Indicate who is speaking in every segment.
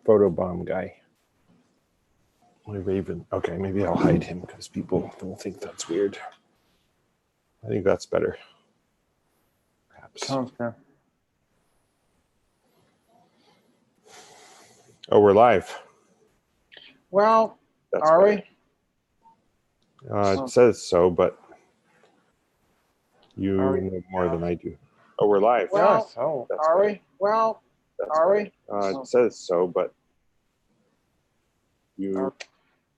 Speaker 1: photobomb guy. My Raven. Okay, maybe I'll hide him because people don't think that's weird. I think that's better. Perhaps.
Speaker 2: Sounds good.
Speaker 1: Oh, we're live.
Speaker 2: Well,
Speaker 1: That's
Speaker 2: are
Speaker 1: better.
Speaker 2: we?
Speaker 1: It says so, but you
Speaker 2: Are we?
Speaker 1: know more than I do. Oh, we're live.
Speaker 2: Well, so
Speaker 1: That's
Speaker 2: are
Speaker 1: better.
Speaker 2: we? Well,
Speaker 1: That's
Speaker 2: are
Speaker 1: better.
Speaker 2: we?
Speaker 1: It says so, but you.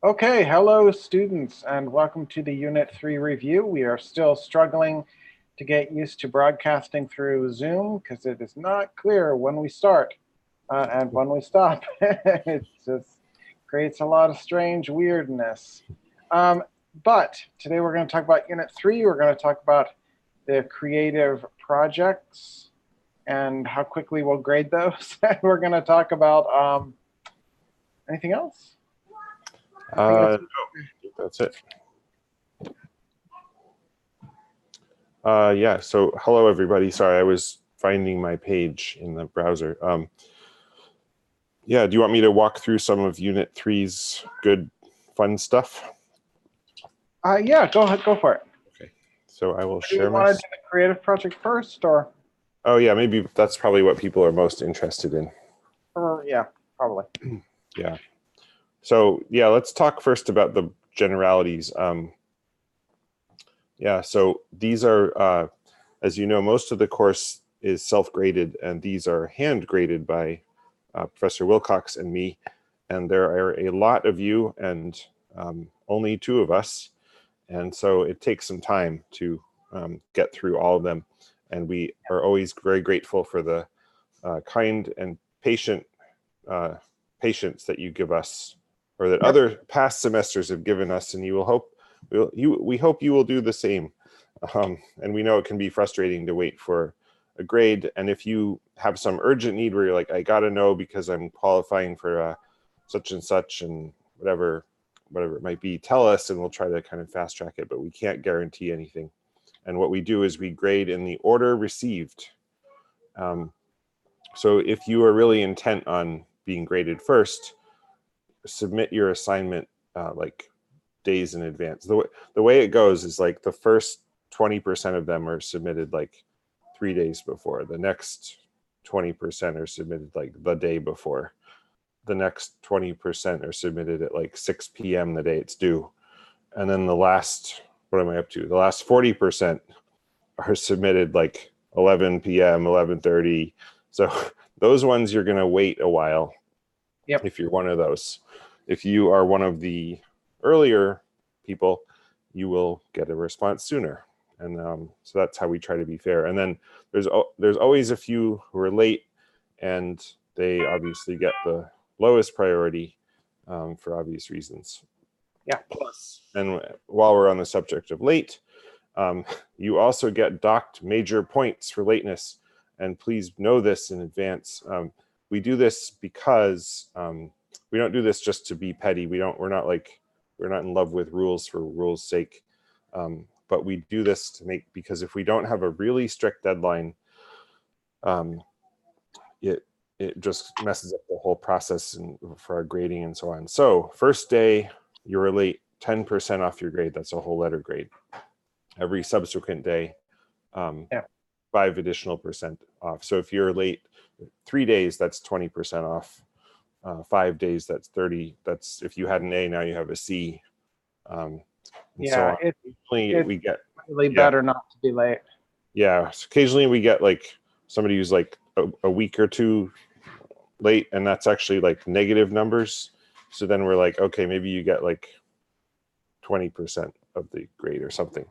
Speaker 2: Okay, hello students, and welcome to the Unit 3 review. We are still struggling to get used to broadcasting through Zoom because it is not clear when we start and when we stop. It just creates a lot of strange weirdness. But today we're going to talk about Unit 3. We're going to talk about the creative projects and how quickly we'll grade those. We're going to talk about anything else?
Speaker 1: No, that's it. Yeah, so hello everybody. Sorry, I was finding my page in the browser. Yeah, do you want me to walk through some of Unit 3's good, fun stuff?
Speaker 2: Yeah, go ahead, go for it.
Speaker 1: Okay, so I will
Speaker 2: Do
Speaker 1: share
Speaker 2: you
Speaker 1: my...
Speaker 2: want to do the creative project first, or?
Speaker 1: Oh yeah, maybe that's probably what people are most interested in.
Speaker 2: Yeah, probably.
Speaker 1: Yeah. So yeah, let's talk first about the generalities. Yeah, so these are, as you know, most of the course is self-graded, and these are hand-graded by Professor Wilcox and me. And there are a lot of you and only 2 of us. And so it takes some time to get through all of them. And we are always very grateful for the kind and patient patience that you give us, or that other past semesters have given us, and you will hope we hope you will do the same. And we know it can be frustrating to wait for a grade, and if you have some urgent need where you're like, I gotta know because I'm qualifying for such and such and whatever it might be, tell us and we'll try to kind of fast track it, but we can't guarantee anything. And what we do is we grade in the order received. So if you are really intent on being graded first, submit your assignment like days in advance. The way it goes is like the first 20% of them are submitted like 3 days before. The next 20% are submitted like the day before. The next 20% are submitted at like 6 p.m. the day it's due. And then the last, what am I up to? The last 40% are submitted like 11 p.m., 11:30. So those ones you're going to wait a while.
Speaker 2: Yep.
Speaker 1: If you're one of those. If you are one of the earlier people, you will get a response sooner. And so that's how we try to be fair. And then there's always a few who are late, and they obviously get the lowest priority for obvious reasons.
Speaker 2: Yeah.
Speaker 1: Plus, and while we're on the subject of late, you also get docked major points for lateness. And please know this in advance. We do this because we don't do this just to be petty. We're not in love with rules for rules' sake. But we do this because if we don't have a really strict deadline, it just messes up the whole process and for our grading and so on. So first day you were late, 10% off your grade. That's a whole letter grade. Every subsequent day, 5 additional % off. So if you're late 3 days, that's 20% off. 5 days, that's 30. That's if you had an A, now you have a C.
Speaker 2: Yeah,
Speaker 1: so occasionally we get
Speaker 2: really better not to be late.
Speaker 1: Yeah, so occasionally we get like somebody who's like a week or 2 late, and that's actually like negative numbers. So then we're like, okay, maybe you get like 20% of the grade or something.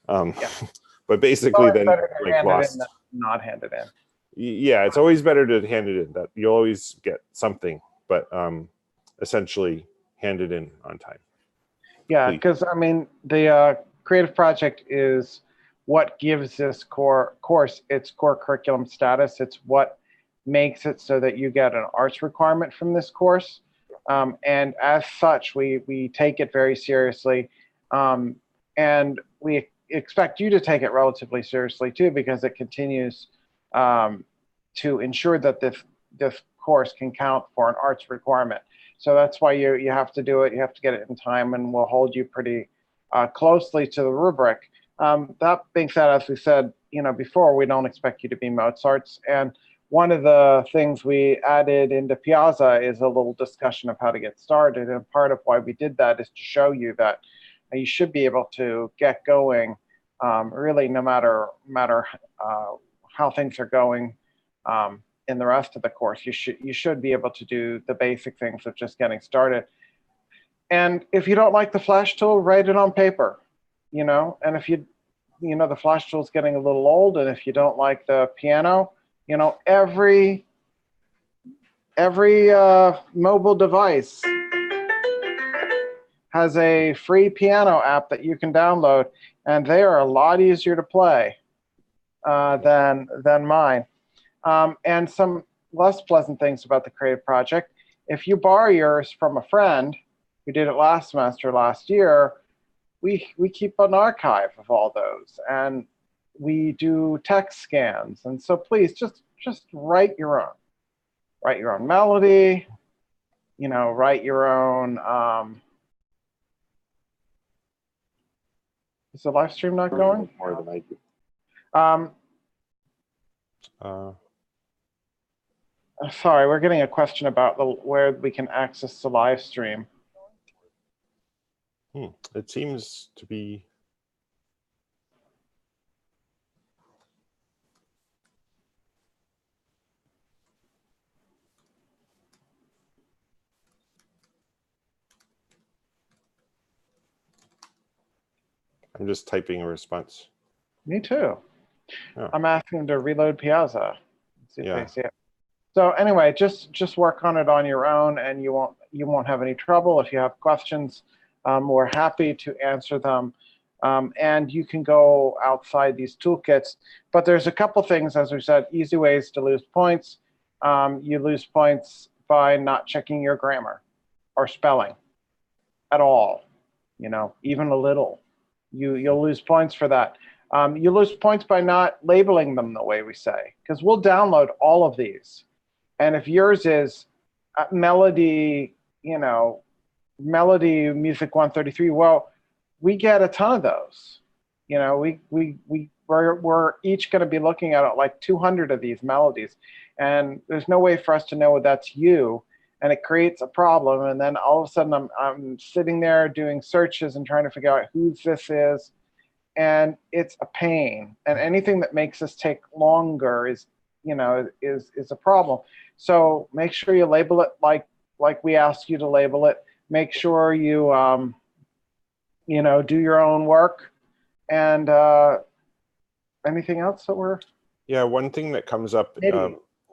Speaker 1: But basically, then like lost.
Speaker 2: Not hand it in.
Speaker 1: Yeah, it's always better to hand it in. That you'll always get something, but essentially hand it in on time.
Speaker 2: Yeah, because I mean the creative project is what gives this course its core curriculum status. It's what makes it so that you get an arts requirement from this course, and as such, we take it very seriously, and we expect you to take it relatively seriously too, because it continues to ensure that this course can count for an arts requirement. So that's why you have to do it. You have to get it in time, and we'll hold you pretty closely to the rubric. That being said, as we said, before, we don't expect you to be Mozarts. And one of the things we added into Piazza is a little discussion of how to get started. And part of why we did that is to show you that you should be able to get going, really, no matter how things are going in the rest of the course. You should be able to do the basic things of just getting started. And if you don't like the Flash tool, write it on paper, and if the Flash tool is getting a little old, and if you don't like the piano, every mobile device has a free piano app that you can download, and they are a lot easier to play than mine. And some less pleasant things about the Creative Project: if you borrow yours from a friend who did it last semester, last year, we keep an archive of all those, and we do text scans. And so please just write your own. Write your own melody, write your own. Is the live stream not going?
Speaker 1: More than I do.
Speaker 2: Sorry, we're getting a question about where we can access the live stream.
Speaker 1: It seems to be. I'm just typing a response.
Speaker 2: Me too.
Speaker 1: Oh.
Speaker 2: I'm asking them to reload Piazza. See if
Speaker 1: Yeah.
Speaker 2: they see it. So anyway, just work on it on your own, and you won't have any trouble. If you have questions, we're happy to answer them. And you can go outside these toolkits. But there's a couple things, as we said, easy ways to lose points. You lose points by not checking your grammar or spelling at all, even a little. You'll lose points for that. You lose points by not labeling them the way we say, because we'll download all of these. And if yours is melody, melody music 133, well, we get a ton of those. We're each going to be looking at like 200 of these melodies, and there's no way for us to know that's you. And it creates a problem. And then all of a sudden I'm sitting there doing searches and trying to figure out who this is. And it's a pain. And anything that makes us take longer is a problem. So make sure you label it like we asked you to label it. Make sure you, do your own work. And anything else that we're?
Speaker 1: Yeah, one thing that comes up,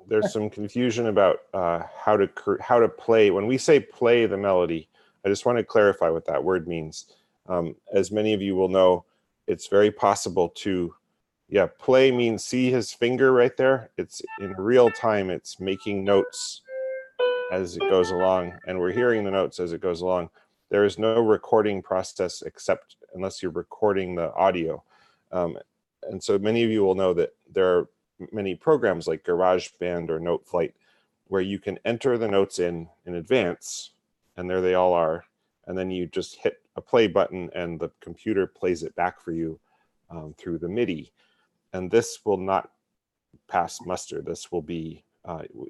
Speaker 1: there's some confusion about how to play. When we say play the melody, I just want to clarify what that word means. As many of you will know, it's very possible to, play means see his finger right there. It's in real time. It's making notes as it goes along, and we're hearing the notes as it goes along. There is no recording process except unless you're recording the audio. And so many of you will know that there are many programs like GarageBand or Noteflight where you can enter the notes in advance, and there they all are, and then you just hit a play button and the computer plays it back for you through the MIDI. And this will not pass muster. This will be,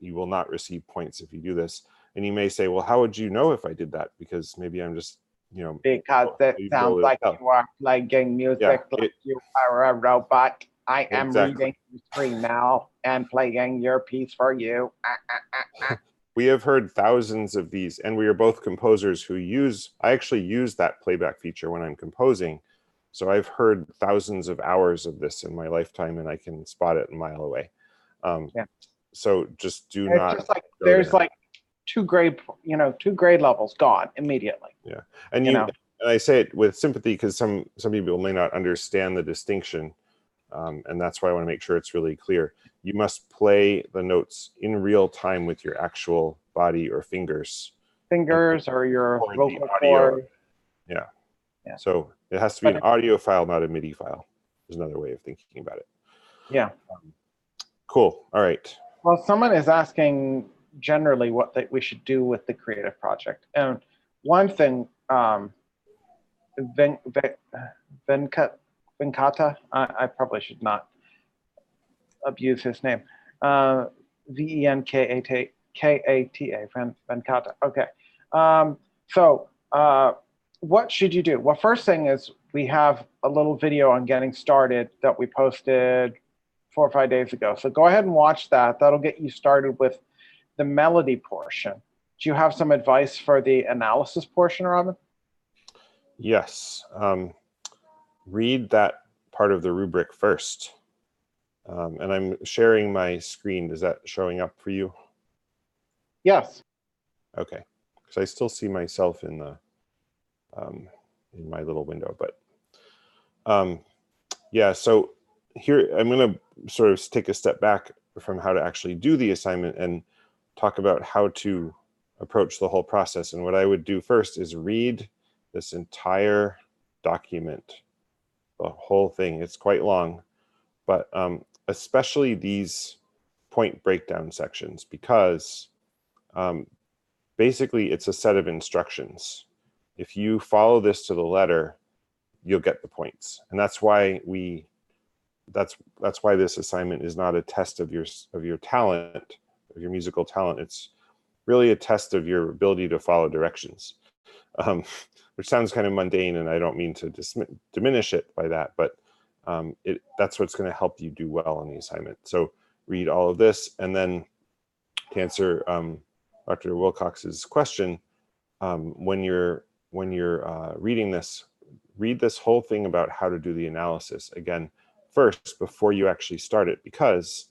Speaker 1: you will not receive points if you do this. And you may say, well, how would you know if I did that? Because maybe I'm just,
Speaker 2: because it sounds like you are playing music like you are a robot. I am reading the screen now and playing your piece for you.
Speaker 1: We have heard thousands of these, and we are both composers who I actually use that playback feature when I'm composing. So I've heard thousands of hours of this in my lifetime, and I can spot it a mile away. So just do not.
Speaker 2: Just like there's like two grade levels gone immediately.
Speaker 1: Yeah, and and I say it with sympathy because some people may not understand the distinction. And that's why I want to make sure it's really clear. You must play the notes in real time with your actual body or fingers.
Speaker 2: Or your vocal cord.
Speaker 1: Yeah. So it has to be an audio file, not a MIDI file. There's another way of thinking about it.
Speaker 2: Yeah.
Speaker 1: Cool. All right.
Speaker 2: Well, someone is asking generally what we should do with the creative project. And one thing, Venkata, I probably should not abuse his name. Venkata, Venkata. Okay. So what should you do? Well, first thing is we have a little video on getting started that we posted 4 or 5 days ago. So go ahead and watch that. That'll get you started with the melody portion. Do you have some advice for the analysis portion, Robin?
Speaker 1: Yes. Read that part of the rubric first. And I'm sharing my screen. Is that showing up for you?
Speaker 2: Yes.
Speaker 1: Okay. Because I still see myself in the in my little window, but yeah. So here I'm going to sort of take a step back from how to actually do the assignment and talk about how to approach the whole process. And what I would do first is read this entire document, the whole thing. It's quite long, but especially these point breakdown sections, because basically it's a set of instructions. If you follow this to the letter, you'll get the points. And that's why that's why this assignment is not a test of your talent, of your musical talent. It's really a test of your ability to follow directions, which sounds kind of mundane, and I don't mean to diminish it by that, but that's what's going to help you do well on the assignment. So read all of this, and then to answer Dr. Wilcox's question, when you're reading this, read this whole thing about how to do the analysis again first before you actually start it, because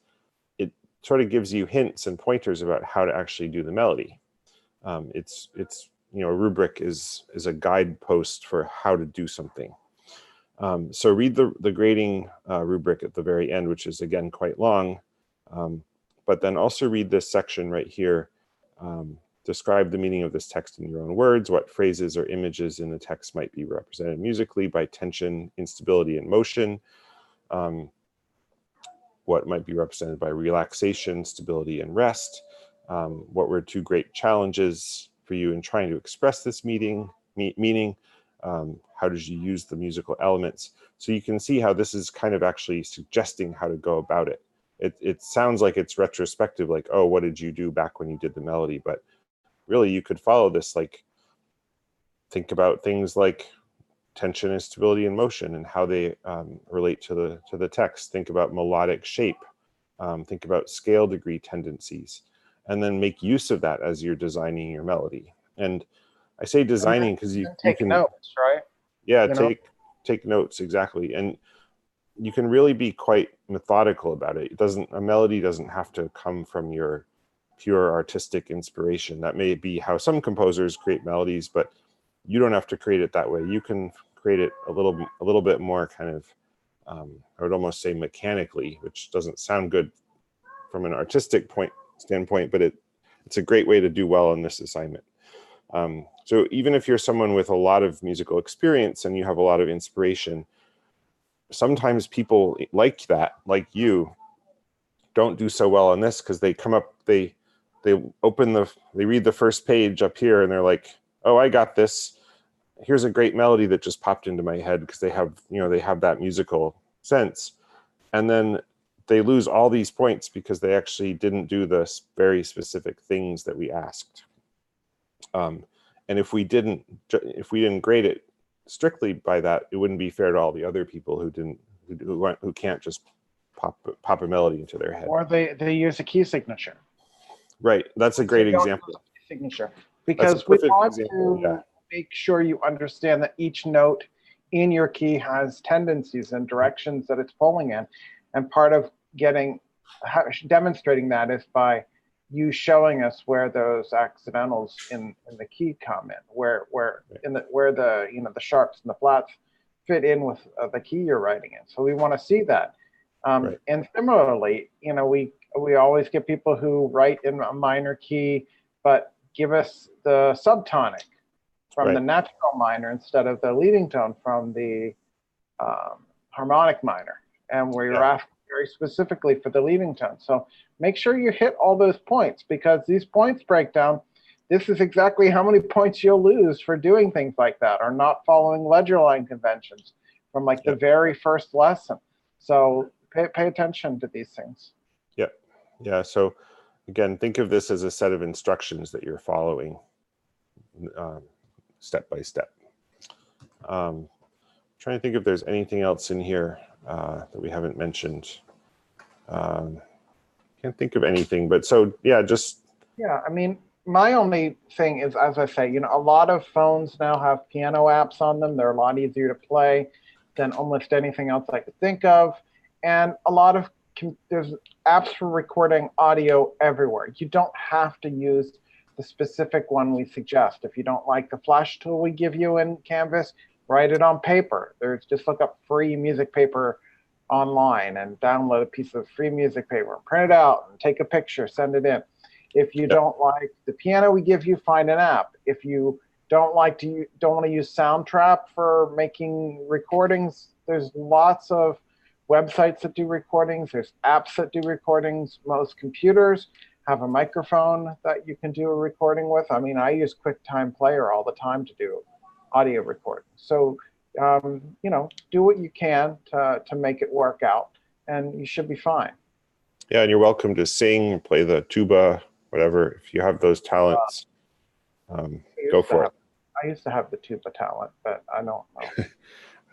Speaker 1: it sort of gives you hints and pointers about how to actually do the melody. It's a rubric is a guidepost for how to do something. So read the grading rubric at the very end, which is again quite long, but then also read this section right here. Describe the meaning of this text in your own words. What phrases or images in the text might be represented musically by tension, instability, and motion? What might be represented by relaxation, stability, and rest? What were 2 great challenges for you in trying to express this meaning? How did you use the musical elements? So you can see how this is kind of actually suggesting how to go about it. It sounds like it's retrospective, like, oh, what did you do back when you did the melody? But really, you could follow this, like, think about things like tension and stability and motion and how they relate to the text. Think about melodic shape. Think about scale degree tendencies, and then make use of that as you're designing your melody. And I say designing because you can
Speaker 2: notes, right?
Speaker 1: Yeah, take notes, exactly. And you can really be quite methodical about it. A melody doesn't have to come from your pure artistic inspiration. That may be how some composers create melodies, but you don't have to create it that way. You can create it a little bit more kind of, I would almost say mechanically, which doesn't sound good from an artistic standpoint, but it's a great way to do well in this assignment. So even if you're someone with a lot of musical experience and you have a lot of inspiration, sometimes people like you, don't do so well on this because they come up, they read the first page up here and they're like, oh, I got this. Here's a great melody that just popped into my head, because they have that musical sense. And then they lose all these points because they actually didn't do the very specific things that we asked. And if we didn't grade it strictly by that, it wouldn't be fair to all the other people who can't just pop a melody into their head.
Speaker 2: Or they use a key signature.
Speaker 1: Right, that's a great example.
Speaker 2: Signature, because we want to make sure you understand that each note in your key has tendencies and directions that it's pulling in, and part of demonstrating that is by you showing us where those accidentals in the key come in, where the sharps and the flats fit in with the key you're writing in. So we want to see that. Right. And similarly, we always get people who write in a minor key, but give us the subtonic from the natural minor instead of the leading tone from the harmonic minor. And where you're asking very specifically for the leading tone. So make sure you hit all those points, because these points break down. This is exactly how many points you'll lose for doing things like that, or not following ledger line conventions from like the very first lesson. So pay attention to these things.
Speaker 1: Yep. Yeah. So again, think of this as a set of instructions that you're following step by step. Trying to think if there's anything else in here that we haven't mentioned. Can't think of anything, but so yeah, just.
Speaker 2: Yeah, I mean, my only thing is, as I say, a lot of phones now have piano apps on them. They're a lot easier to play than almost anything else I could think of. And a lot of, there's apps for recording audio everywhere. You don't have to use the specific one we suggest. If you don't like the Flash tool we give you in Canvas, write it on paper. Just look up free music paper online and download a piece of free music paper, print it out and take a picture, send it in. If you don't like the piano we give you, find an app. If you don't want to use Soundtrap for making recordings, there's lots of websites that do recordings. There's apps that do recordings. Most computers have a microphone that you can do a recording with. I mean, I use QuickTime Player all the time to do audio recording. So, do what you can to make it work out, and you should be fine.
Speaker 1: Yeah, and you're welcome to sing, play the tuba, whatever. If you have those talents, go for it.
Speaker 2: I used to have the tuba talent, but I don't know.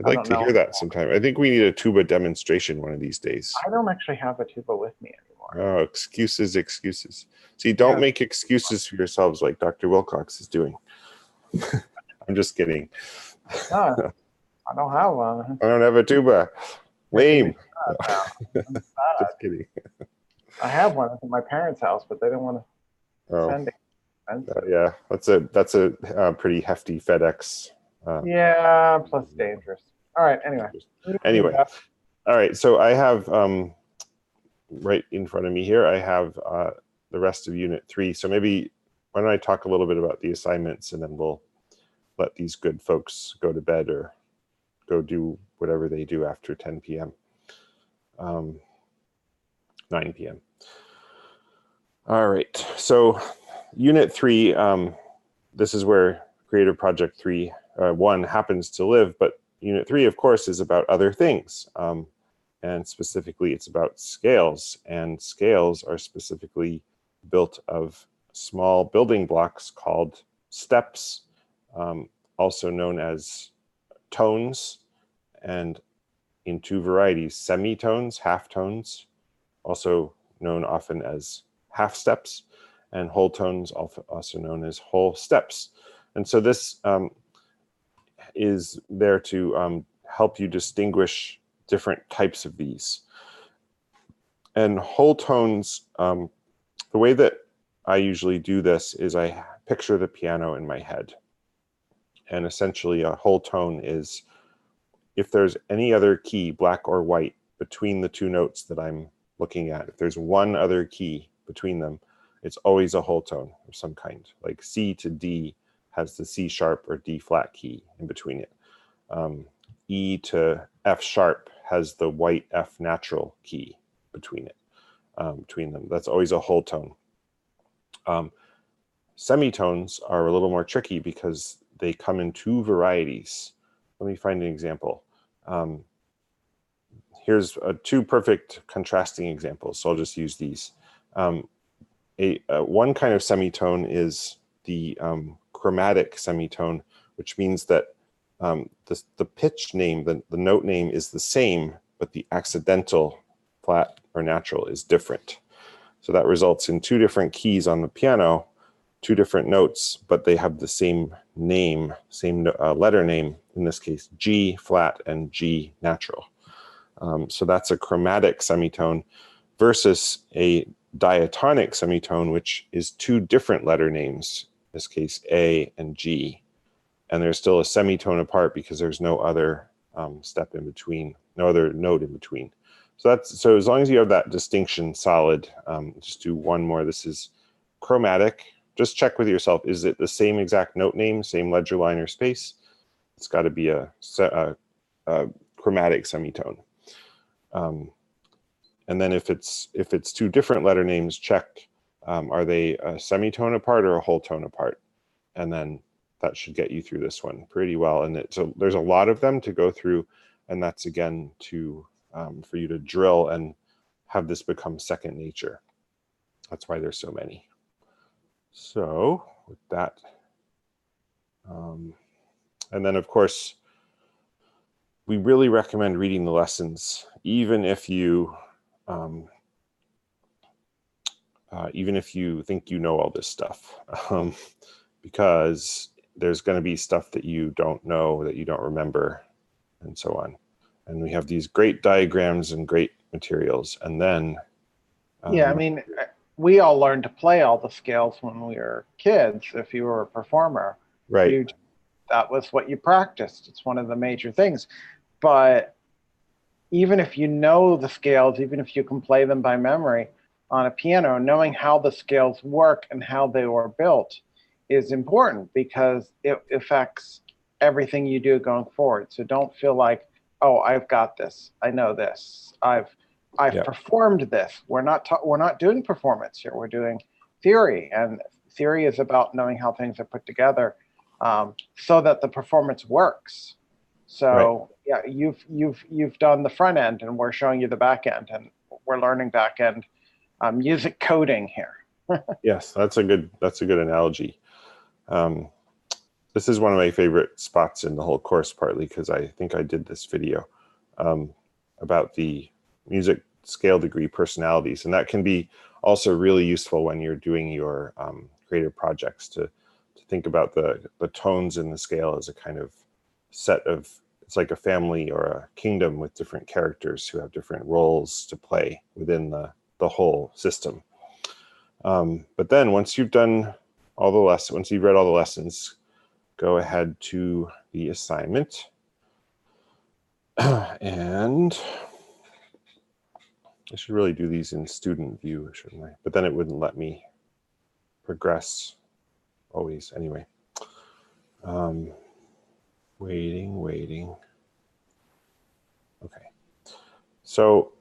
Speaker 1: I'd like to hear that sometime. I think we need a tuba demonstration one of these days.
Speaker 2: I don't actually have a tuba with me anymore.
Speaker 1: Oh, excuses. See, don't make excuses for yourselves like Dr. Wilcox is doing. I'm just kidding.
Speaker 2: No, I don't have one.
Speaker 1: I don't have a tuba. Lame. Just kidding.
Speaker 2: I have one at my parents' house, but they don't want to send it.
Speaker 1: Yeah, that's a pretty hefty FedEx.
Speaker 2: Yeah, plus dangerous. All right. Anyway.
Speaker 1: All right. So I have right in front of me here, I have the rest of Unit 3. So maybe why don't I talk a little bit about the assignments, and then we'll let these good folks go to bed or go do whatever they do after 10 p.m. 9 p.m. All right. So Unit 3, this is where Creative Project 1 happens to live, but Unit 3, of course, is about other things. And specifically, it's about scales. And scales are specifically built of small building blocks called steps, also known as tones, and in two varieties, semitones, half tones, also known often as half steps, and whole tones, also known as whole steps. And so this is there to help you distinguish different types of these. And whole tones, the way that I usually do this is I picture the piano in my head. And essentially a whole tone is if there's any other key, black or white, between the two notes that I'm looking at. If there's one other key between them, it's always a whole tone of some kind. Like C to D has the C sharp or D flat key in between it. E to F sharp has the white F natural key between them. That's always a whole tone. Semitones are a little more tricky because they come in two varieties. Let me find an example. Here's two perfect contrasting examples, so I'll just use these. One kind of semitone is the chromatic semitone, which means that the pitch name, the note name is the same, but the accidental flat or natural is different. So that results in two different keys on the piano, two different notes, but they have the same name, same letter name, in this case, G flat and G natural. So that's a chromatic semitone versus a diatonic semitone, which is two different letter names, in this case, A and G. And there's still a semitone apart because there's no other step in between, no other note in between. So as long as you have that distinction solid, just do one more. This is chromatic. Just check with yourself. Is it the same exact note name, same ledger line or space? It's got to be a chromatic semitone. And then if it's two different letter names, check are they a semitone apart or a whole tone apart? And then that should get you through this one pretty well. And so there's a lot of them to go through, and that's again to for you to drill and have this become second nature. That's why there's so many. So with that, and then of course, we really recommend reading the lessons, even if you think you know all this stuff, because there's going to be stuff that you don't know, that you don't remember, and so on. And we have these great diagrams and great materials. And then
Speaker 2: yeah, I mean, we all learned to play all the scales when we were kids. If you were a performer,
Speaker 1: right,
Speaker 2: that was what you practiced. It's one of the major things. But even if you know the scales, even if you can play them by memory on a piano, knowing how the scales work and how they were built is important, because it affects everything you do going forward. So don't feel like, oh, I've got this, I know this, I've performed this. We're not doing performance here. We're doing theory, and theory is about knowing how things are put together so that the performance works. So yeah, you've done the front end, and we're showing you the back end, and we're learning back end music coding here.
Speaker 1: Yes, that's a good analogy. This is one of my favorite spots in the whole course, partly because I think I did this video about the music scale degree personalities, and that can be also really useful when you're doing your creative projects to think about the tones in the scale as a kind of set of, it's like a family or a kingdom with different characters who have different roles to play within the whole system. But then once you've done all the lessons, once you've read all the lessons, go ahead to the assignment. And I should really do these in student view, shouldn't I? But then it wouldn't let me progress always. Anyway, waiting. Okay. So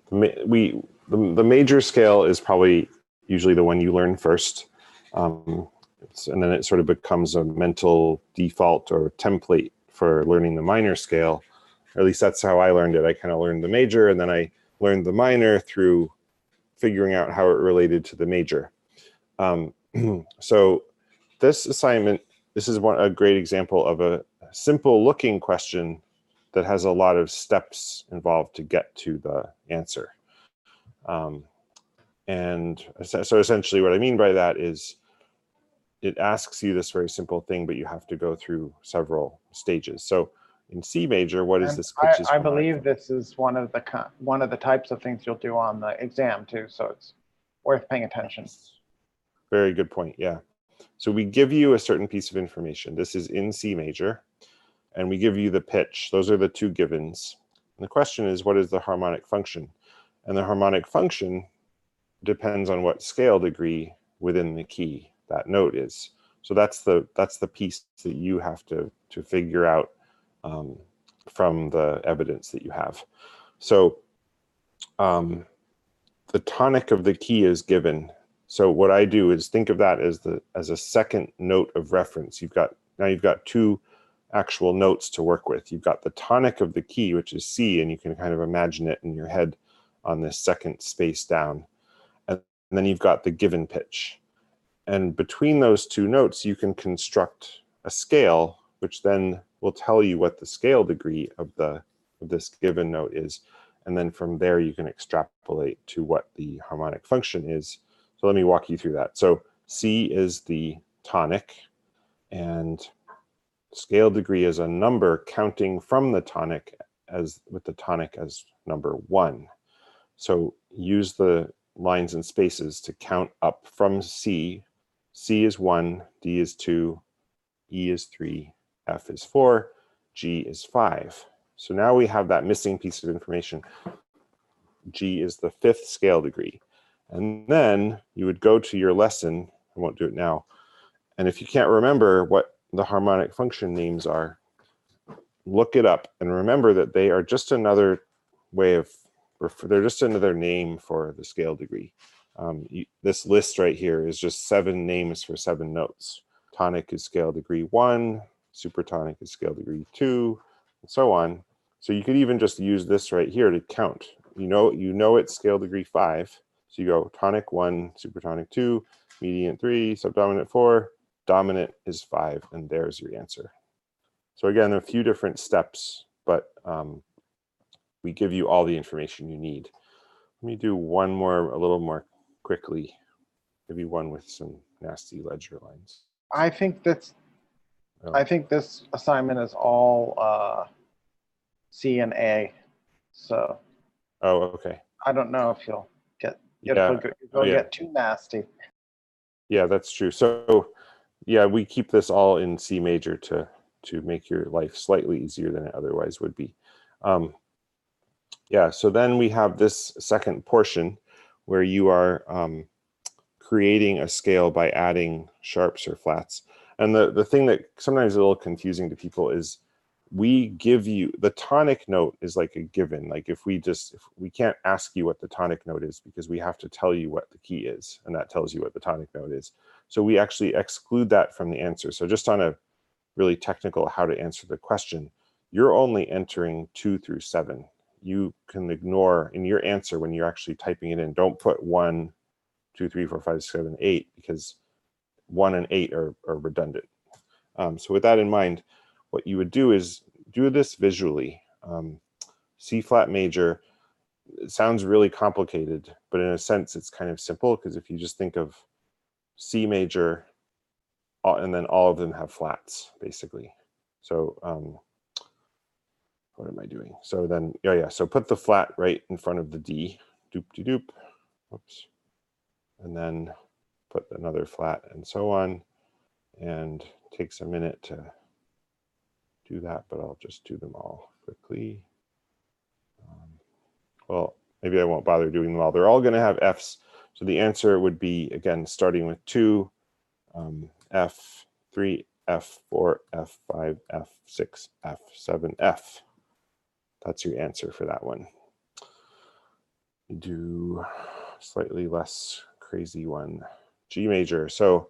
Speaker 1: the major scale is probably usually the one you learn first. And then it sort of becomes a mental default or template for learning the minor scale. Or at least that's how I learned it. I kind of learned the major, and then I learned the minor through figuring out how it related to the major. So this assignment, this is a great example of a simple looking question that has a lot of steps involved to get to the answer. And so essentially what I mean by that is it asks you this very simple thing, but you have to go through several stages. So in C major, what is this pitches?
Speaker 2: I believe this is one of the types of things you'll do on the exam too. So it's worth paying attention.
Speaker 1: Very good point. Yeah. So we give you a certain piece of information. This is in C major, and we give you the pitch. Those are the two givens. And the question is, what is the harmonic function? And the harmonic function depends on what scale degree within the key that note is. So that's the piece that you have to figure out from the evidence that you have. So the tonic of the key is given. So what I do is think of that as a second note of reference. You've got two actual notes to work with. You've got the tonic of the key, which is C, and you can kind of imagine it in your head on this second space down. And then you've got the given pitch. And between those two notes, you can construct a scale, which then will tell you what the scale degree of this given note is. And then from there, you can extrapolate to what the harmonic function is. So let me walk you through that. So C is the tonic, and scale degree is a number counting from the tonic with the tonic as number 1. So use the lines and spaces to count up from C. C is 1, D is 2, E is 3, F is 4, G is 5. So now we have that missing piece of information. G is the 5th scale degree. And then you would go to your lesson. I won't do it now. And if you can't remember what the harmonic function names are, look it up and remember that they are just another way of they're just another name for the scale degree. This list right here is just 7 names for 7 notes. Tonic is scale degree 1, supertonic is scale degree 2, and so on. So you could even just use this right here to count. You know it's scale degree 5. So you go tonic 1, supertonic 2, mediant 3, subdominant 4, dominant is 5, and there's your answer. So again, a few different steps, but we give you all the information you need. Let me do one more, a little more quickly. Maybe one with some nasty ledger lines.
Speaker 2: I think this assignment is all C and A. So.
Speaker 1: Oh, okay.
Speaker 2: I don't know if you'll get too nasty.
Speaker 1: Yeah, that's true. So yeah, we keep this all in C major to make your life slightly easier than it otherwise would be. Yeah, so then we have this second portion where you are creating a scale by adding sharps or flats. And the thing that sometimes is a little confusing to people is we give you, the tonic note is like a given. Like if we can't ask you what the tonic note is because we have to tell you what the key is, and that tells you what the tonic note is. So we actually exclude that from the answer. So just on a really technical how to answer the question, you're only entering 2 through 7. You can ignore in your answer when you're actually typing it in, don't put 1, 2, 3, 4, 5, 6, 7, 8, because 1 and 8 are redundant. So with that in mind, what you would do is do this visually. C flat major, it sounds really complicated, but in a sense it's kind of simple, because if you just think of C major, and then all of them have flats, basically. So what am I doing? So then, so put the flat right in front of the D, doop-de-doop, whoops. And then put another flat and so on, and it takes a minute to do that, but I'll just do them all quickly. Well, maybe I won't bother doing them all. They're all going to have Fs. So the answer would be, again, starting with 2, F3, F4, F5, F6, F7, F. That's your answer for that one. Do slightly less crazy one, G major. So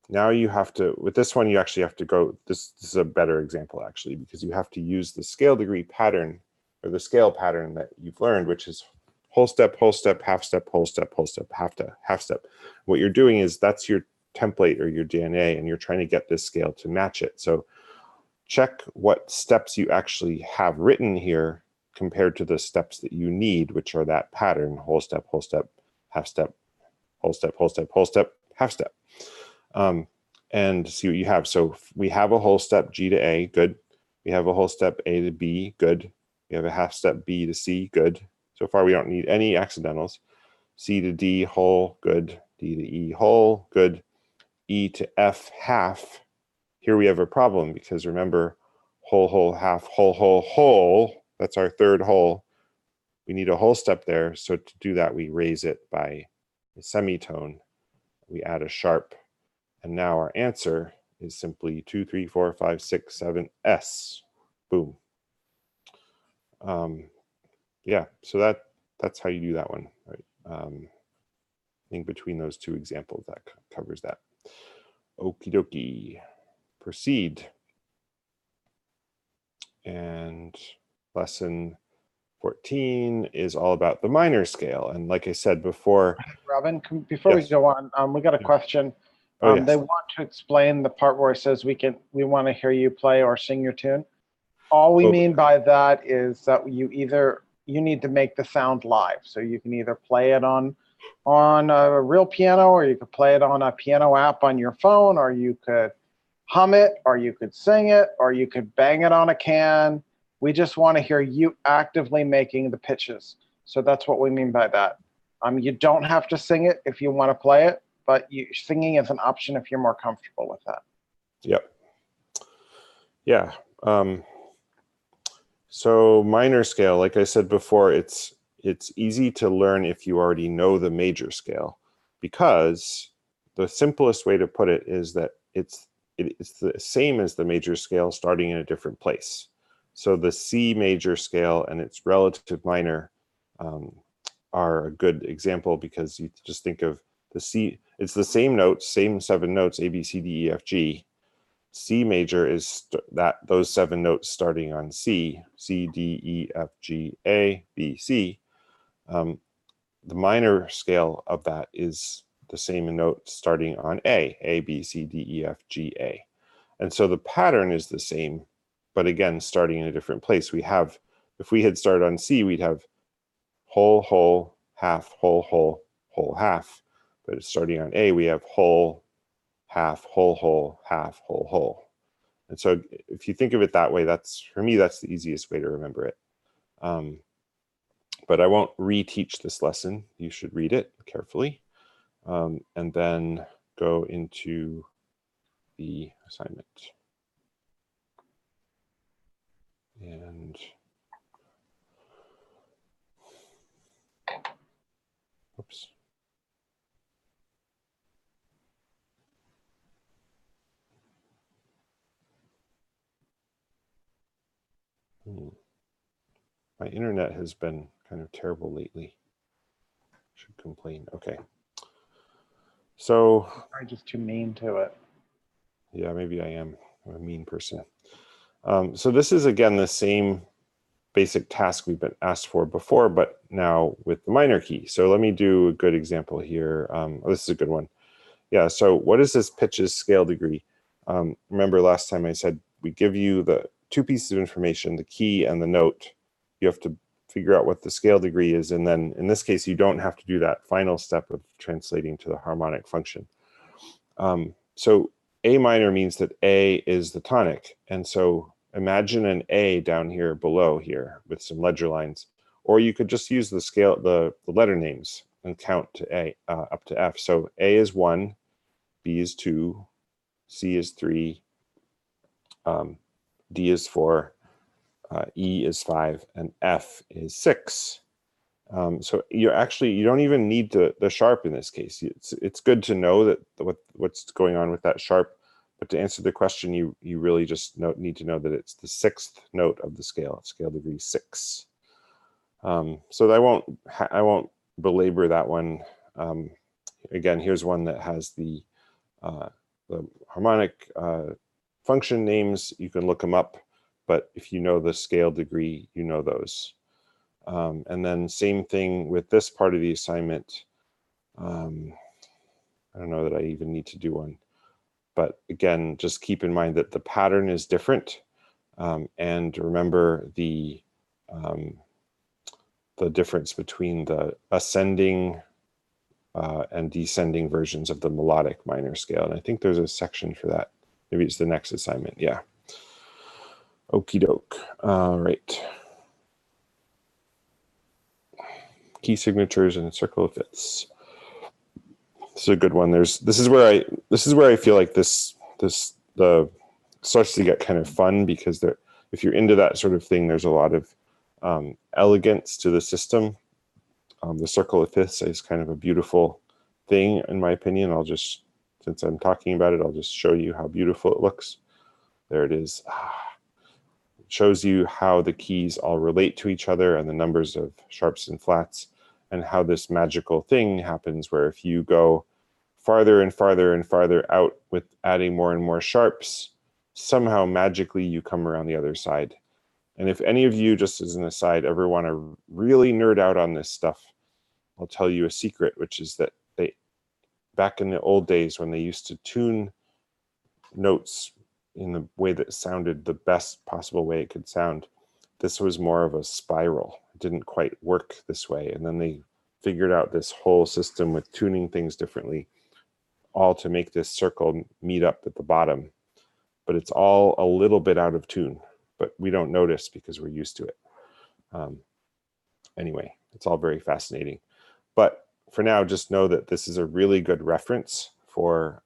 Speaker 1: now you have to, with this one, you actually have to go, this is a better example actually, because you have to use the scale degree pattern, or the scale pattern that you've learned, which is whole step, half step, whole step, half step. What you're doing is that's your template or your DNA, and you're trying to get this scale to match it. So check what steps you actually have written here compared to the steps that you need, which are that pattern, whole step, half step, whole step, half step. And see what you have. So we have a whole step G to A, good. We have a whole step A to B, good. We have a half step B to C, good. So far we don't need any accidentals. C to D, whole, good. D to E, whole, good. E to F, half. Here we have a problem, because remember, whole, half, whole, that's our third whole. We need a whole step there. So to do that, we raise it by a semitone. We add a sharp. And now our answer is simply 2, 3, 4, 5, 6, 7, S. Boom. Yeah, so that's how you do that one, right? I think between those two examples, that covers that. Okie dokie. Proceed. And lesson 14 is all about the minor scale. And like I said before,
Speaker 2: Robin, before we go on, we got a question.
Speaker 1: Yes.
Speaker 2: They want to explain the part where it says we want to hear you play or sing your tune. All we mean by that is that you need to make the sound live. So you can either play it on a real piano, or you could play it on a piano app on your phone, or you could hum it, or you could sing it, or you could bang it on a can. We just want to hear you actively making the pitches. So that's what we mean by that. You don't have to sing it if you want to play it, but singing is an option if you're more comfortable with that.
Speaker 1: Yep. Yeah. So minor scale, like I said before, it's easy to learn if you already know the major scale, because the simplest way to put it is that it's the same as the major scale, starting in a different place. So the C major scale and its relative minor are a good example, because you just think of the C, it's the same notes, same 7 notes, A, B, C, D, E, F, G. C major is those 7 notes starting on C, C, D, E, F, G, A, B, C. The minor scale of that is the same note starting on A, B, C, D, E, F, G, A. And so the pattern is the same, but again, starting in a different place. We have, if we had started on C, we'd have whole, whole, half, whole, whole, whole, half. But starting on A, we have whole, half, whole, half, whole. And so if you think of it that way, that's, for me, that's the easiest way to remember it. But I won't reteach this lesson. You should read it carefully, and then go into the assignment. And oops. My internet has been kind of terrible lately. Should complain. Okay. So
Speaker 2: I'm just too mean to it.
Speaker 1: Yeah, maybe I am. I'm a mean person. So this is, again, the same basic task we've been asked for before, but now with the minor key. So let me do a good example here. This is a good one. Yeah, so what is this pitch's scale degree? Remember last time I said we give you the 2 pieces of information, the key and the note. You have to figure out what the scale degree is, and then in this case, you don't have to do that final step of translating to the harmonic function. So A minor means that A is the tonic, and so imagine an A down here below here with some ledger lines, or you could just use the scale, the letter names, and count to A up to F. So A is 1, B is 2, C is 3, D is 4, E is 5, and F is 6. So you don't even need the sharp in this case. It's good to know that what's going on with that sharp, but to answer the question, you really just need to know that it's the 6th note of the scale degree 6. So I won't belabor that one. Again, here's one that has the harmonic function names. You can look them up, but if you know the scale degree, you know those. And then same thing with this part of the assignment. I don't know that I even need to do one, but again, just keep in mind that the pattern is different, and remember the difference between the ascending and descending versions of the melodic minor scale. And I think there's a section for that. Maybe it's the next assignment. Yeah. Okie doke. All right. Key signatures and circle of fifths. This is a good one. This is where I feel like this starts to get kind of fun, because if you're into that sort of thing, there's a lot of elegance to the system. The circle of fifths is kind of a beautiful thing, in my opinion. Since I'm talking about it, I'll just show you how beautiful it looks. There it is. It shows you how the keys all relate to each other and the numbers of sharps and flats, and how this magical thing happens where if you go farther and farther and farther out with adding more and more sharps, somehow magically you come around the other side. And if any of you, just as an aside, ever want to really nerd out on this stuff, I'll tell you a secret, which is that back in the old days when they used to tune notes in the way that sounded the best possible way it could sound, this was more of a spiral. It didn't quite work this way. And then they figured out this whole system with tuning things differently, all to make this circle meet up at the bottom. But it's all a little bit out of tune, but we don't notice because we're used to it. Anyway, it's all very fascinating. But for now, just know that this is a really good reference for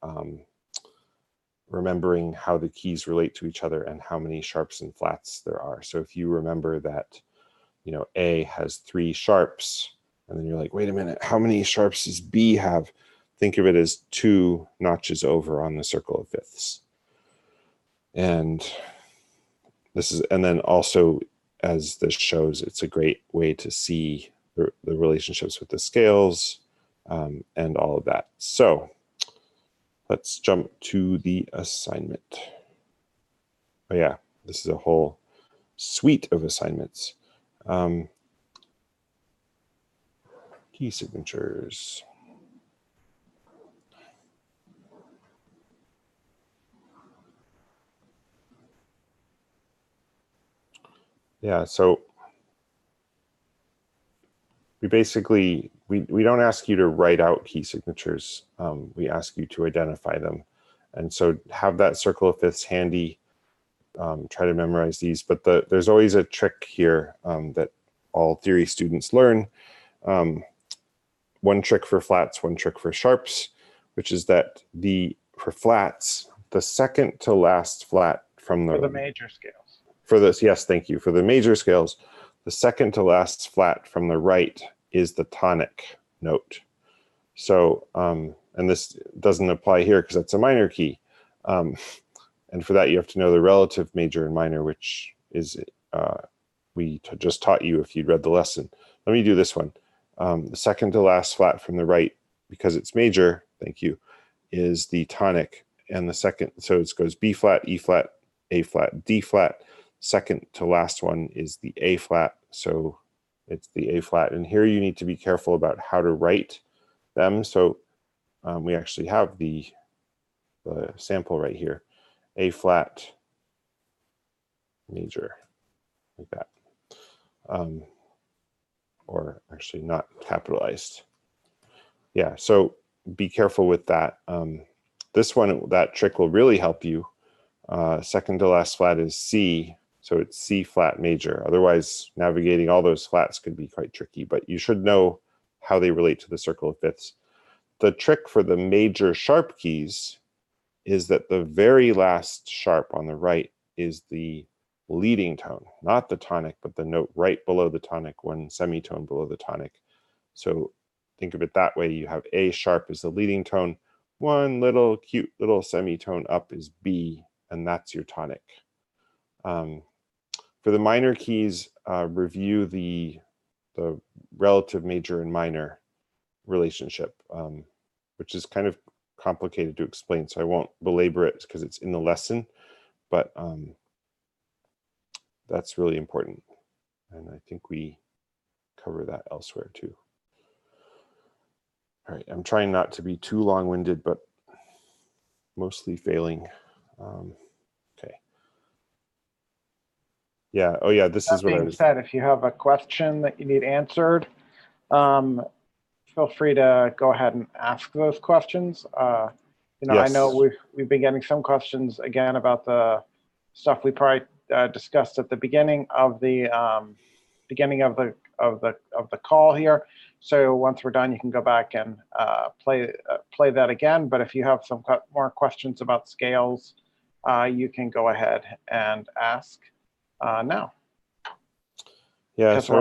Speaker 1: remembering how the keys relate to each other and how many sharps and flats there are. So if you remember that, A has 3 sharps, and then you're like, wait a minute, how many sharps does B have? Think of it as 2 notches over on the circle of fifths. And then also, as this shows, it's a great way to see the relationships with the scales, and all of that. So let's jump to the assignment. Oh yeah, this is a whole suite of assignments. Key signatures. Yeah, so we basically, we don't ask you to write out key signatures. We ask you to identify them. And so have that circle of fifths handy. Try to memorize these, but there's always a trick here that all theory students learn. One trick for flats, one trick for sharps, which is that for flats, the second to last flat from
Speaker 2: For the major scales.
Speaker 1: For this, yes, thank you. For the major scales, the second to last flat from the right is the tonic note. So, and this doesn't apply here because that's a minor key. And for that, you have to know the relative major and minor, which is, we just taught you if you'd read the lesson. Let me do this one. The second to last flat from the right, because it's major, thank you, is the tonic. And the second, so it goes B flat, E flat, A flat, D flat. Second to last one is the A flat. So it's the A flat. And here you need to be careful about how to write them. So we actually have the sample right here. A flat major, like that. Or actually not capitalized. Yeah, so be careful with that. This one, that trick will really help you. Second to last flat is C, so it's C flat major. Otherwise, navigating all those flats could be quite tricky, but you should know how they relate to the circle of fifths. The trick for the major sharp keys is that the very last sharp on the right is the leading tone, not the tonic, but the note right below the tonic, one semitone below the tonic. So think of it that way. You have A sharp is the leading tone, one little cute little semitone up is B, and that's your tonic. For the minor keys, review the relative major and minor relationship, which is kind of complicated to explain, so I won't belabor it because it's in the lesson, but that's really important. And I think we cover that elsewhere too. All right, I'm trying not to be too long-winded, but mostly failing. Okay. Yeah, oh yeah, this is what I was...
Speaker 2: That being said, if you have a question that you need answered, feel free to go ahead and ask those questions. You know, yes. I know we've been getting some questions again about the stuff we probably discussed at the beginning of the call here. So once we're done, you can go back and play that again. But if you have some more questions about scales, you can go ahead and ask now.
Speaker 1: Yeah, so I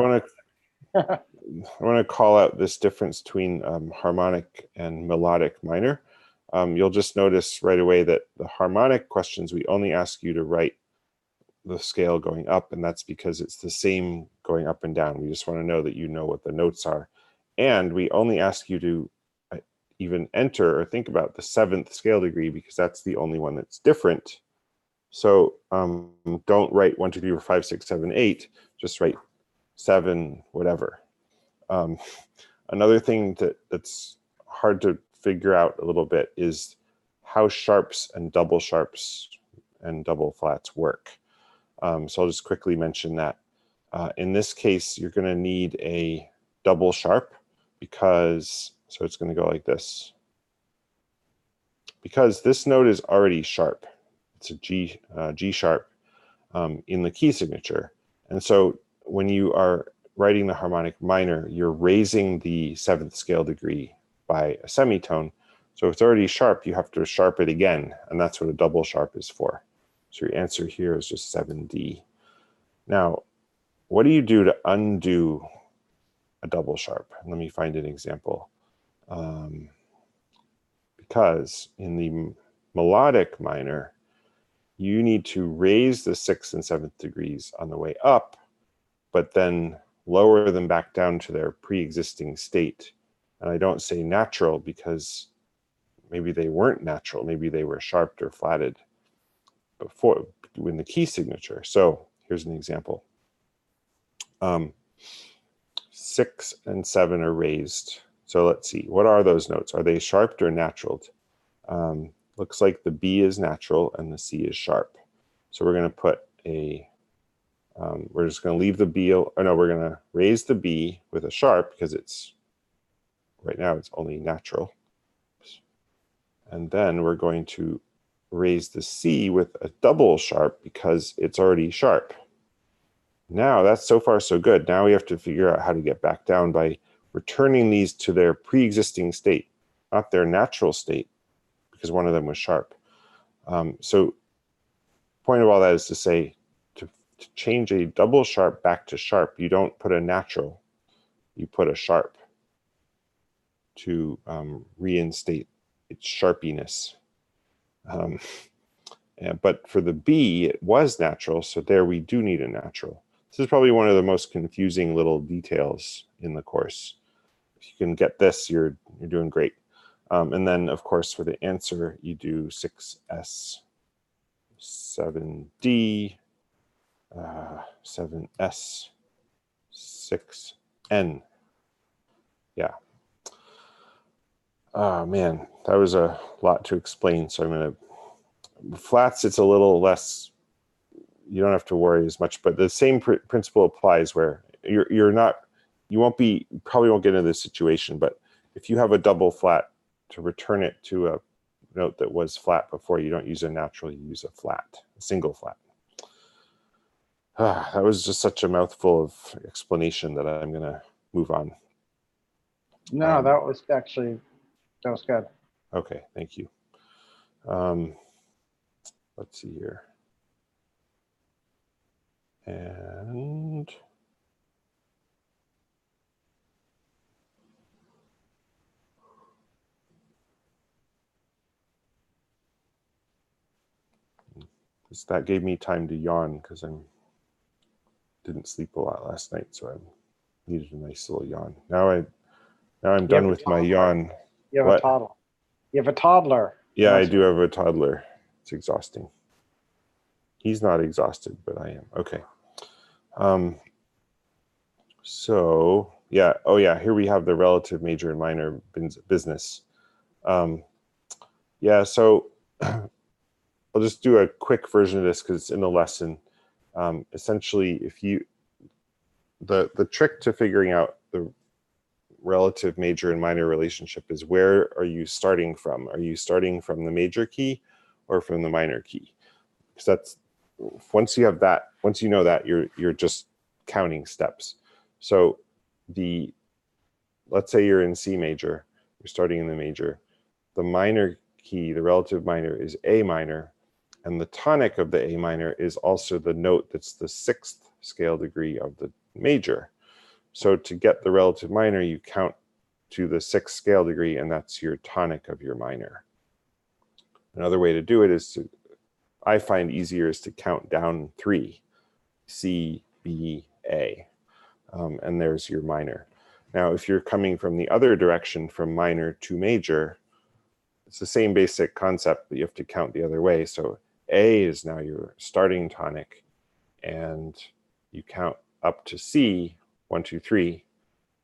Speaker 1: want to call out this difference between harmonic and melodic minor. You'll just notice right away that the harmonic questions, we only ask you to write the scale going up, and that's because it's the same going up and down. We just want to know that you know what the notes are. And we only ask you to even enter or think about the 7th scale degree because that's the only one that's different. So don't write 1, 2, 3, 4, 5, 6, 7, 8. Just write 7, whatever. Another thing that's hard to figure out a little bit is how sharps and double flats work. So I'll just quickly mention that. In this case, you're going to need a double sharp because, so it's going to go like this. Because this note is already sharp. It's a G sharp in the key signature. And so when you are writing the harmonic minor, you're raising the 7th scale degree by a semitone. So if it's already sharp, you have to sharp it again, and that's what a double sharp is for. So your answer here is just 7D. Now, what do you do to undo a double sharp? Let me find an example. Because in the melodic minor, you need to raise the 6th and 7th degrees on the way up, but then lower them back down to their pre-existing state. And I don't say natural because maybe they weren't natural. Maybe they were sharped or flatted before in the key signature. So here's an example. 6 and 7 are raised. So let's see, what are those notes? Are they sharped or naturaled? Looks like the B is natural and the C is sharp. So we're going to put a, we're just going to leave the B, or no, we're going to raise the B with a sharp because it's, right now it's only natural. And then we're going to raise the C with a double sharp because it's already sharp. Now that's so far so good. Now we have to figure out how to get back down by returning these to their pre-existing state, not their natural state, because one of them was sharp. So point of all that is to say, to change a double sharp back to sharp, you don't put a natural, you put a sharp to reinstate its sharpiness. But for the B, it was natural, so there we do need a natural. This is probably one of the most confusing little details in the course. If you can get this, you're doing great. And then, of course, for the answer, you do 6S, 7D, 7S, 6N. Yeah. Oh, man, that was a lot to explain. So I'm going to, flats, it's a little less, you don't have to worry as much, but the same principle applies where you're not, you won't be, probably won't get into this situation, but if you have a double flat, to return it to a note that was flat before, you don't use a natural, you use a flat, a single flat. That was just such a mouthful of explanation that I'm going to move on.
Speaker 2: No, that was actually, that was good.
Speaker 1: Okay, thank you. Let's see here. And that gave me time to yawn because I didn't sleep a lot last night, so I needed a nice little yawn. Now I'm done with my yawn.
Speaker 2: You have a toddler. You have a toddler.
Speaker 1: Yeah, I do have a toddler. It's exhausting. He's not exhausted, but I am. Okay. So yeah, oh yeah, here we have the relative major and minor business. Yeah, so I'll just do a quick version of this because it's in the lesson. Essentially, if you, the trick to figuring out the relative major and minor relationship is where are you starting from? Are you starting from the major key or from the minor key? Because that's, once you have that, once you know that, you're just counting steps. So let's say you're in C major, you're starting in the major. The minor key, the relative minor, is A minor, and the tonic of the A minor is also the note that's the 6th scale degree of the major. So to get the relative minor, you count to the 6th scale degree, and that's your tonic of your minor. Another way to do it is to, I find easier, is to count down 3, C, B, A, and there's your minor. Now, if you're coming from the other direction, from minor to major, it's the same basic concept, but you have to count the other way. So A is now your starting tonic, and you count up to C, 1, 2, 3,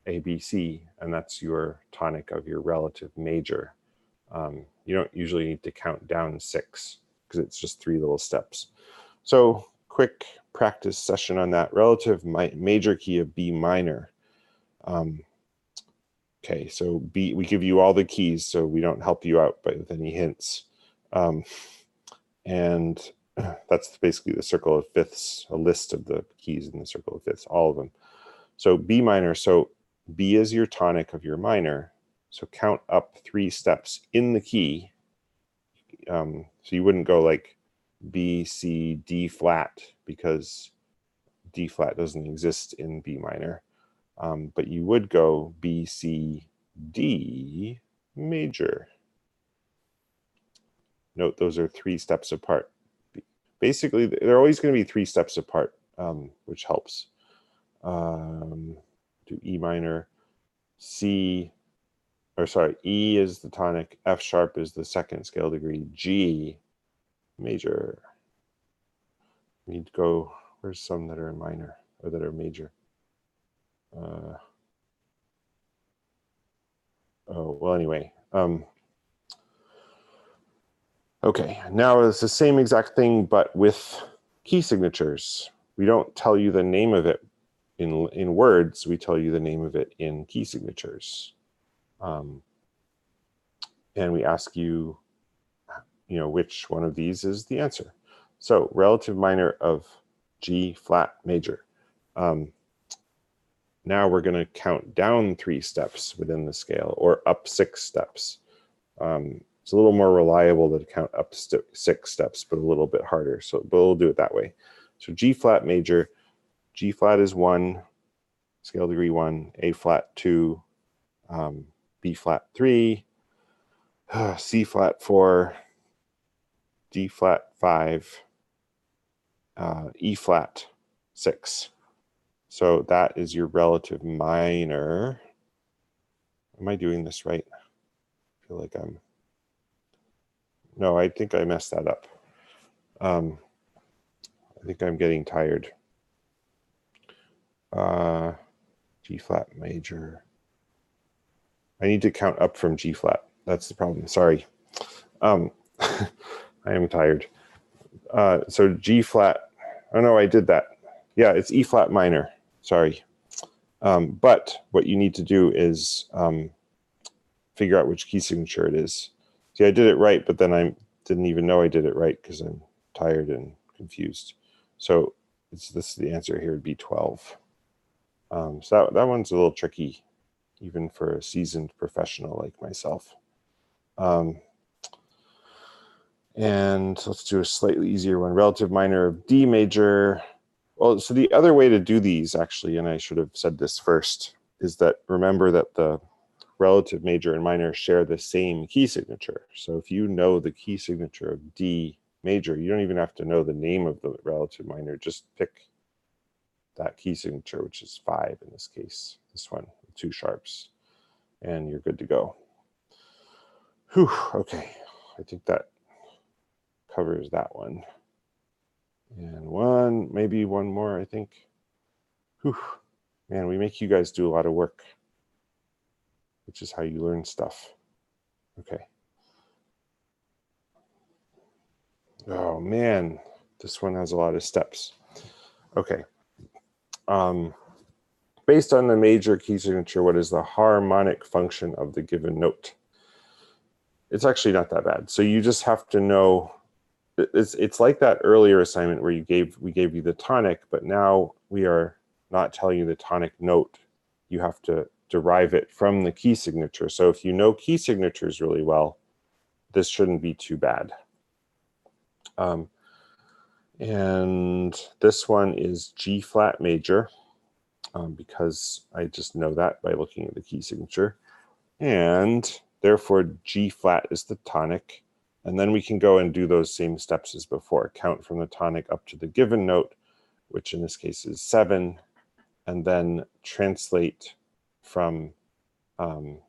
Speaker 1: A, B, C, and that's your tonic of your relative major. You don't usually need to count down 6 because it's just 3 little steps. So quick practice session on that. Relative major key of B minor. Okay, so B, we give you all the keys, so we don't help you out with any hints. And that's basically the circle of fifths, a list of the keys in the circle of fifths, all of them. So B minor, so B is your tonic of your minor. So count up 3 steps in the key. So you wouldn't go like B, C, D flat, because D flat doesn't exist in B minor. But you would go B, C, D major. Note those are 3 steps apart. Basically, they're always going to be 3 steps apart, which helps. Do E minor, E is the tonic, F sharp is the second scale degree, G major. We need to go, where's some that are minor or that are major? Oh, well, anyway. Okay, now it's the same exact thing, but with key signatures. We don't tell you the name of it in words, we tell you the name of it in key signatures. And we ask you, which one of these is the answer. So relative minor of G flat major. Now we're going to count down 3 steps within the scale, or up 6 steps. It's a little more reliable to count up 6 steps, but a little bit harder. But we'll do it that way. So G flat major, G flat is 1, scale degree 1, A flat 2, B flat 3, C flat 4, D flat 5, E flat 6. So that is your relative minor. Am I doing this right? I feel like I'm... No, I think I messed that up. I think I'm getting tired. G flat major. I need to count up from G flat. That's the problem. Sorry. I am tired. So G flat. Oh no, I did that. Yeah, it's E flat minor. Sorry. But what you need to do is figure out which key signature it is. See, I did it right, but then I didn't even know I did it right because I'm tired and confused. So this is the answer here would be 12. So that one's a little tricky, even for a seasoned professional like myself. And let's do a slightly easier one. Relative minor of D major. Well, so the other way to do these, actually, and I should have said this first, is that remember that the relative major and minor share the same key signature. So if you know the key signature of D major, you don't even have to know the name of the relative minor. Just pick that key signature, which is 5 in this case, this one with 2 sharps, and you're good to go. Whew, okay, I think that covers that one. And maybe one more, I think. Whew, man, we make you guys do a lot of work, which is how you learn stuff. Okay. Oh man, this one has a lot of steps. Okay. Based on the major key signature, what is the harmonic function of the given note? It's actually not that bad. So you just have to know, it's like that earlier assignment where we gave you the tonic, but now we are not telling you the tonic note. You have to derive it from the key signature. So if you know key signatures really well, this shouldn't be too bad. And this one is G flat major, because I just know that by looking at the key signature. And therefore G flat is the tonic. And then we can go and do those same steps as before. Count from the tonic up to the given note, which in this case is 7, and then translate from the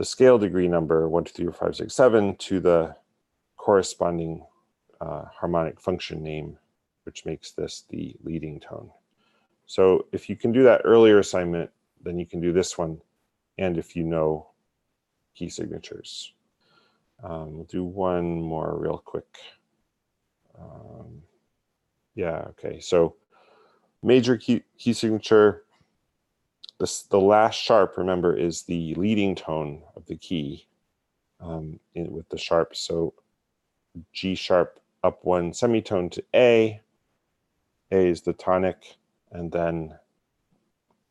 Speaker 1: scale degree number 1, 2, 3, 4, 5, 6, 7 to the corresponding harmonic function name, which makes this the leading tone. So if you can do that earlier assignment, then you can do this one, and if you know key signatures. We'll do one more real quick. Yeah, okay, so major key signature, the last sharp, remember, is the leading tone of the key with the sharp. So G sharp up 1 semitone to A. A is the tonic, and then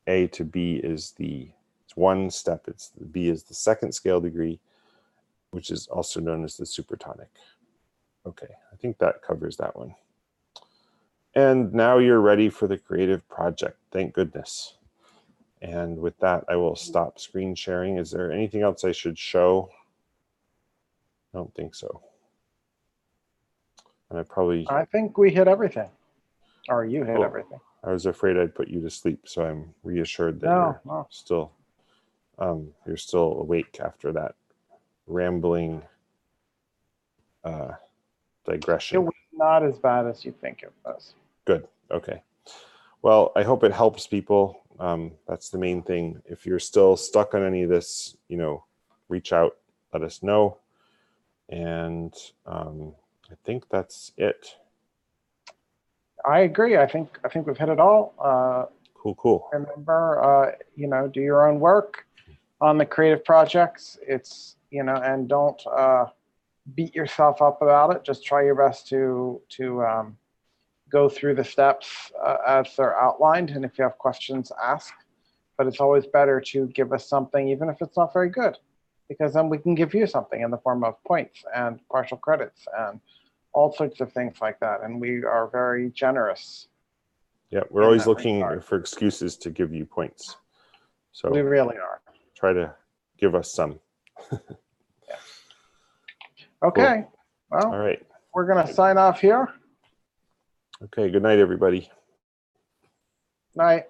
Speaker 1: A to B is it's 1 step. B is the second scale degree, which is also known as the supertonic. Okay, I think that covers that one. And now you're ready for the creative project, thank goodness. And with that, I will stop screen sharing. Is there anything else I should show? I don't think so. And I think we hit everything, or you hit everything. I was afraid I'd put you to sleep, so I'm reassured that
Speaker 2: No.
Speaker 1: you're still awake after that rambling digression.
Speaker 2: It was not as bad as you think it was.
Speaker 1: Good. Okay. Well, I hope it helps people. That's the main thing. If you're still stuck on any of this, reach out, let us know. And I think that's it.
Speaker 2: I agree. I think we've hit it all.
Speaker 1: Cool.
Speaker 2: Remember, do your own work on the creative projects. It's, and don't beat yourself up about it. Just try your best to go through the steps as they're outlined. And if you have questions, ask. But it's always better to give us something, even if it's not very good, because then we can give you something in the form of points and partial credits and all sorts of things like that. And we are very generous.
Speaker 1: Yeah, we're always looking for excuses to give you points. So
Speaker 2: we really are.
Speaker 1: Try to give us some.
Speaker 2: Yeah. Okay. Cool. Well,
Speaker 1: all right.
Speaker 2: We're going to sign off here.
Speaker 1: Okay. Good night, everybody.
Speaker 2: Night.